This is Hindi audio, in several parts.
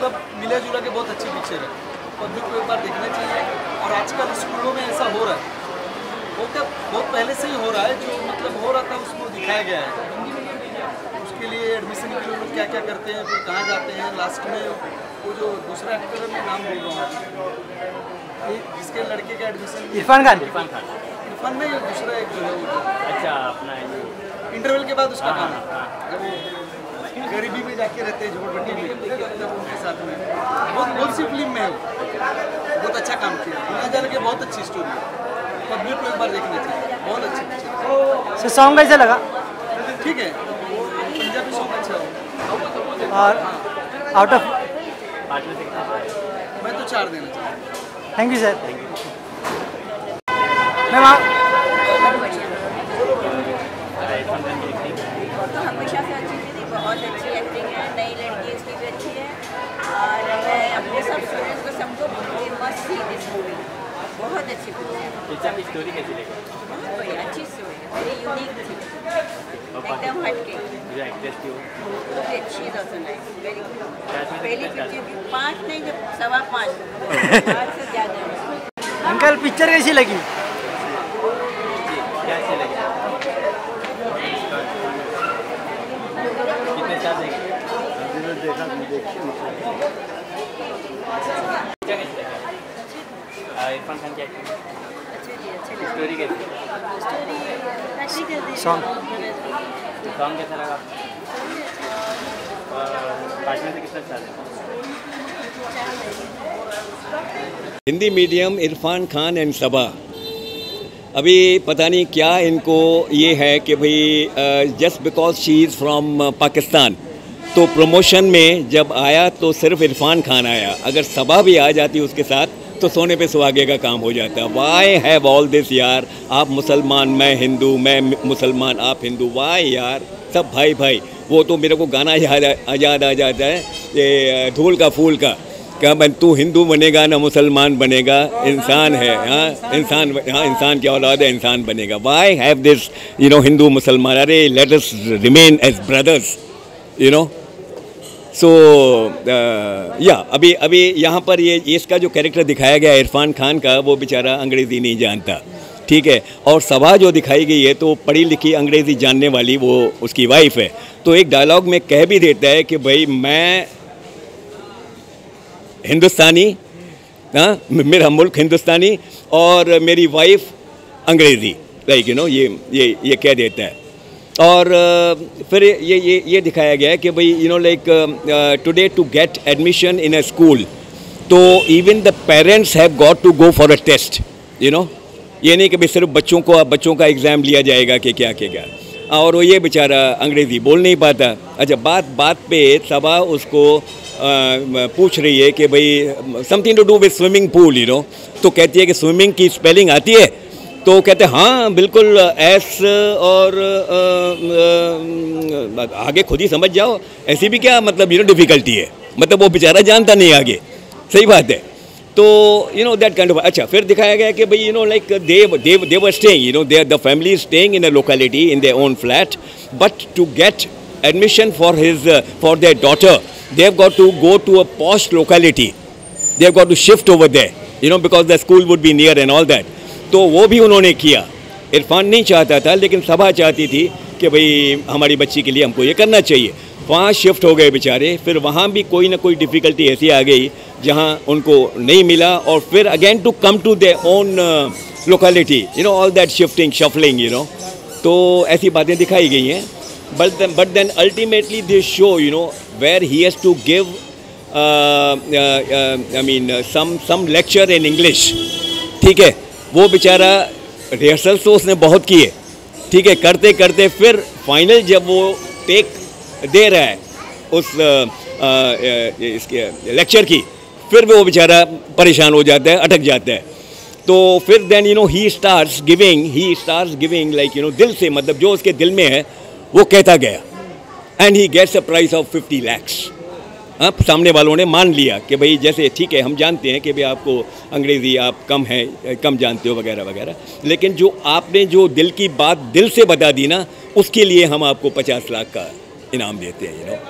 मतलब मिला जुला के बहुत अच्छी पिक्चर है, पब्लिक को एक बार देखना चाहिए। और आजकल स्कूलों में ऐसा हो रहा है, वो क्या बहुत पहले से ही हो रहा है, जो मतलब हो रहा था उसको दिखाया गया है। उसके लिए एडमिशन के लिए लोग क्या क्या करते हैं, फिर कहाँ जाते हैं, लास्ट में वो जो दूसरा एक्टर है, मैं नाम बोल रहा हूँ, जिसके लड़के का एडमिशन इरफान खान नहीं, दूसरा एक जो है वो, अच्छा अपना इंटरवल के बाद उसका काम जब वो गरीबी में जाके रहते हैं झोपड़पट्टी में, जब उनके साथ में बहुत सी फिल्म में है बहुत अच्छा काम किया। दुनिया जान के बहुत अच्छी स्टोरी है, पब्लिक को एक बार देखना चाहिए, बहुत अच्छी पिक्चर। सर सॉन्ग कैसा लगा? ठीक है, पंजाबी सॉन्ग अच्छा हो। और आउट ऑफ मैं तो 4 देना चाहूँगा। Thank you sir. मैम आप तो हमेशा से अच्छी थी, बहुत अच्छी एक्टिंग है, नई लड़की उसकी भी अच्छी है। और मैं अपने सब स्टूडेंट्स को सबको बोलूँगी मस्ट सी दिस मूवी, बहुत अच्छी पिक्चर है। स्टोरी कैसी लगी? बहुत बढ़िया, अच्छी स्टोरी है, वेरी यूनिक थी, एकदम हटके। जो एक्ट्रेस थी वो भी अच्छी है, वेरी गुड। पहली पिक्चर की 5 नहीं, जब 5.25 5 से ज़्यादा है। अंकल पिक्चर कैसी लगी? कैसी लगी? कितने स्टार देंगे? इरफान खान की एक्टिंग, स्टोरी कैसी? सॉन्ग कैसा लगा? पार्टनर से कितना स्टार है? हिंदी मीडियम इरफान खान एंड सबा, अभी पता नहीं क्या इनको ये है कि भाई just because she is from Pakistan, तो प्रमोशन में जब आया तो सिर्फ इरफान खान आया, अगर सबा भी आ जाती उसके साथ तो सोने पे सुहागे का काम हो जाता। वाई हैव ऑल दिस यार, आप मुसलमान मैं हिंदू, मैं मुसलमान आप हिंदू, वाई यार, सब भाई भाई। वो तो मेरे को गाना याद आ जाता है ये धूल का फूल का, क्या मैं तू हिंदू बनेगा ना मुसलमान बनेगा, इंसान है, हाँ इंसान, हाँ इंसान की औलाद है, इंसान बनेगा। वाई हैव दिस हिंदू मुसलमान, अरे let us remain as brothers, so या अभी यहाँ पर ये इसका जो कैरेक्टर दिखाया गया इरफान खान का, वो बेचारा अंग्रेज़ी नहीं जानता, ठीक है। और सबा जो दिखाई गई है तो पढ़ी लिखी अंग्रेज़ी जानने वाली वो उसकी वाइफ है, तो एक डायलॉग में कह भी देता है कि भाई मैं हिंदुस्तानी, हाँ मेरा मुल्क हिंदुस्तानी और मेरी वाइफ अंग्रेज़ी, लाइक ये कह देता है। और फिर ये दिखाया गया है कि भाई like today to get admission in a school, तो even the parents have got to go for a test, ये नहीं कि भाई सिर्फ बच्चों का एग्ज़ाम लिया जाएगा कि क्या और वो ये बेचारा अंग्रेज़ी बोल नहीं पाता। अच्छा, बात पे सबा उसको पूछ रही है कि भाई something to do with swimming pool, तो कहती है कि स्विमिंग की स्पेलिंग आती है, तो कहते हैं हाँ बिल्कुल, एस और आगे खुद ही समझ जाओ, ऐसी भी क्या मतलब डिफ़िकल्टी है, मतलब वो बेचारा जानता नहीं आगे, सही बात है। तो दैट काइंड ऑफ। अच्छा, फिर दिखाया गया कि भाई like they were staying, the family staying in a locality in their own flat, but to get admission for their daughter they have got to go to a posh locality, they have got to shift over there, because the school would be near and all that. तो वो भी उन्होंने किया। इरफान नहीं चाहता था, लेकिन सबा चाहती थी कि भाई हमारी बच्ची के लिए हमको ये करना चाहिए। वहाँ शिफ्ट हो गए बेचारे, फिर वहाँ भी कोई ना कोई डिफ़िकल्टी ऐसी आ गई जहाँ उनको नहीं मिला, और फिर again to come to their own locality, all that shifting shuffling, तो ऐसी बातें दिखाई गई हैं। But then ultimately this show, where he has to give, some lecture in English, ठीक है, वो बेचारा रिहर्सल तो उसने बहुत किए, ठीक है, करते करते फिर फाइनल जब वो टेक दे रहा है उस इसके लेक्चर की, फिर वो बेचारा परेशान हो जाता है, अटक जाता है। तो फिर then he starts giving like दिल से, मतलब जो उसके दिल में है वो कहता गया, and he gets a price of 50 lakhs। अब सामने वालों ने मान लिया कि भाई जैसे ठीक है हम जानते हैं कि भाई आपको अंग्रेज़ी आप कम जानते हो वगैरह वगैरह, लेकिन जो आपने जो दिल की बात दिल से बता दी ना, उसके लिए हम आपको 50 लाख का इनाम देते हैं।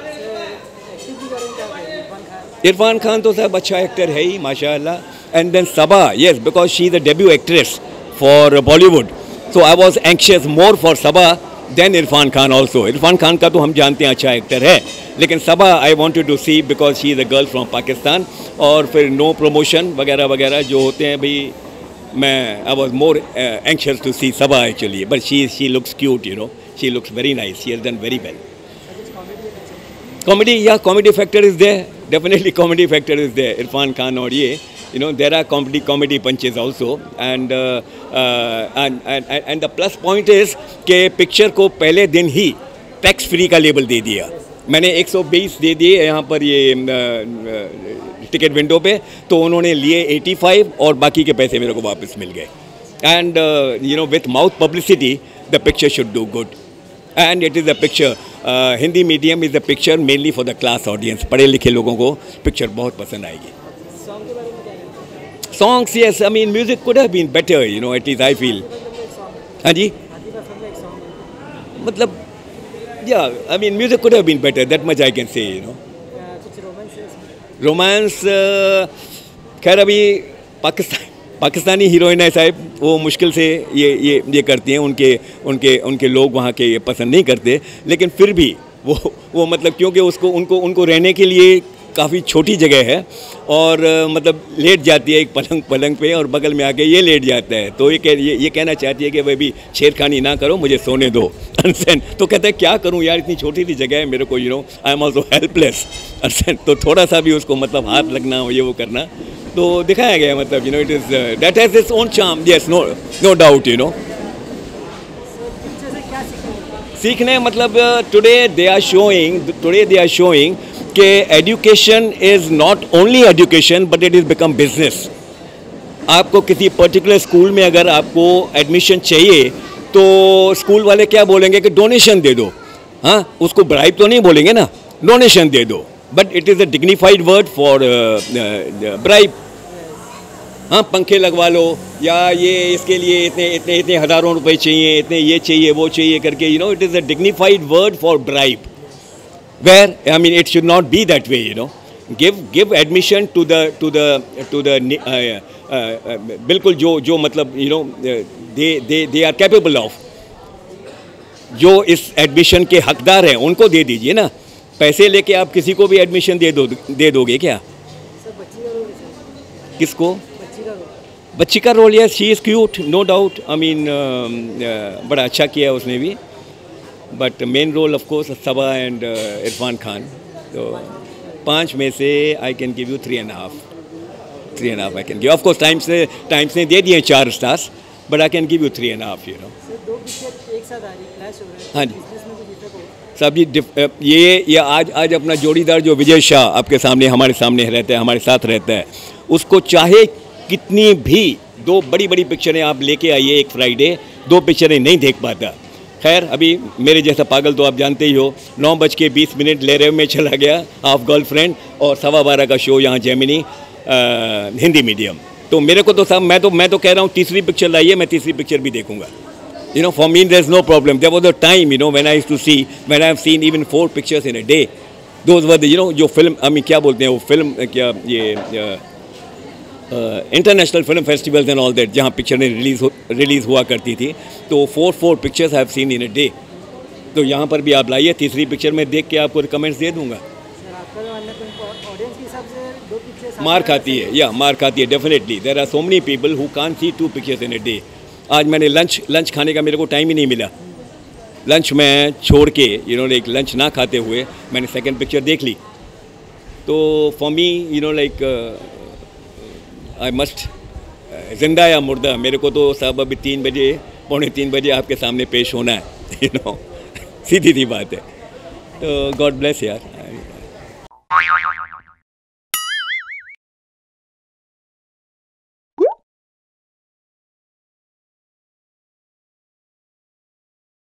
इरफान खान तो साहब अच्छा एक्टर है ही माशाल्लाह. And then Saba, yes, because she is the debut actress for Bollywood. So I was anxious more for Saba than Irrfan Khan also. Irrfan Khan का तो हम जानते हैं अच्छा एक्टर है, लेकिन Saba I wanted to see because she is a girl from Pakistan. और फिर नो प्रमोशन वगैरह वगैरह जो होते हैं भाई, मैं I was more anxious to see Saba actually. But she looks cute, you know, she looks very nice, she has done very well. Comedy, yeah, comedy factor is there. Definitely comedy factor is there. Irfan Khan और ये, you know, there are comedy punches also. And the plus point is कि पिक्चर को पहले दिन ही टैक्स फ्री का लेबल दे दिया. मैंने 120 दे दिए यहाँ पर ये टिकट विंडो पे, तो उन्होंने लिए 85 और बाकी के पैसे मेरे को वापस मिल गए. And you know, with mouth publicity the picture should do good. And it is a picture, Hindi medium is a picture mainly for the class audience. पढ़े लिखे लोगों को पिक्चर बहुत पसंद आएगी. Songs, yes, I mean music could have been better, you know, at least I feel. हाँ जी, मतलब yeah I mean music could have been better, that much I can say, you no. Romance, खैर अभी पाकिस्तानी हीरोइन है साहब, वो मुश्किल से ये करती हैं. उनके लोग वहाँ के ये पसंद नहीं करते, लेकिन फिर भी वो मतलब क्योंकि उनको रहने के लिए काफ़ी छोटी जगह है और मतलब लेट जाती है एक पलंग पे और बगल में आके ये लेट जाता है. तो ये कहना चाहती है कि भाई भी छेड़खानी ना करो, मुझे सोने दो. अंडरस्टैंड. तो कहता है क्या करूं यार, इतनी छोटी सी जगह है मेरे को, you know, I am also helpless. Understand. तो थोड़ा सा भी उसको मतलब हाथ लगना हो, ये वो करना, तो दिखाया गया. मतलब you know, it is that has its own charm. Yes, no doubt, you know. सीखने मतलब टुडे दे आर शोइंग कि education is not only education but it is become business. आपको किसी पर्टिकुलर स्कूल में अगर आपको एडमिशन चाहिए तो स्कूल वाले क्या बोलेंगे कि डोनेशन दे दो. हाँ, उसको ब्राइब तो नहीं बोलेंगे ना, डोनेशन दे दो. But it is a dignified word for bribe. हाँ, पंखे लगवा लो या ये इसके लिए इतने हज़ारों रुपए चाहिए, इतने ये चाहिए वो चाहिए करके, you know, it is a dignified word for bribe. Where, I mean, it should not be that way, you know. Give admission to the बिल्कुल जो मतलब, you know, they are capable of. जो इस एडमिशन के हकदार हैं उनको दे दीजिए ना. पैसे लेके आप किसी को भी एडमिशन दे दोगे क्या? किसको? बच्ची का role. Yeah she is cute, no doubt. I mean बड़ा अच्छा किया उसने भी. But main role of course Saba and Irrfan Khan. तो 5 में से I can give you 3.5 I can give. Of course Times ने दे दिए 4 stars, but I can give you 3.5, you know. हाँ जी साहब जी, ये आज अपना जोड़ीदार जो विजय शाह आपके सामने हमारे सामने रहता है, हमारे साथ रहता है, उसको चाहे कितनी भी 2 बड़ी पिक्चरें आप लेके आइए एक फ्राइडे, 2 पिक्चरें नहीं देख पाता. खैर अभी मेरे जैसा पागल तो आप जानते ही हो, 9:20 ले रहे में चला गया हाफ गर्लफ्रेंड और 12:15 का शो यहाँ जेमिनी हिंदी मीडियम. तो मेरे को तो साहब मैं तो कह रहा हूँ तीसरी पिक्चर लाइए, मैं तीसरी पिक्चर भी देखूंगा. You know, for me there is no problem. There was a time, you know, when I used to see, when I have seen even 4 pictures in a day. Those were the, you know, जो फिल्म, आई मीन क्या बोलते हैं वो फिल्म, क्या ये international film festivals and all that, जहाँ पिक्चरें रिलीज़ हुआ करती थी, तो 4 pictures have seen in a day. तो यहाँ पर भी आप लाइए, तीसरी पिक्चर में देख के आपको रिकमेंड्स दे दूँगा. मार खाती है, या मार खाती है definitely. There are so many people who can't see 2 pictures in a day. आज मैंने लंच खाने का मेरे को टाइम ही नहीं मिला. लंच में छोड़ के, यू नो, लाइक लंच ना खाते हुए मैंने सेकंड पिक्चर देख ली. तो for me, you know, like I must, जिंदा या मुर्दा, मेरे को तो साहब अभी 3 बजे, पौने 3 बजे आपके सामने पेश होना है, यू नो. सीधी सी बात है. तो गॉड ब्लेस यार.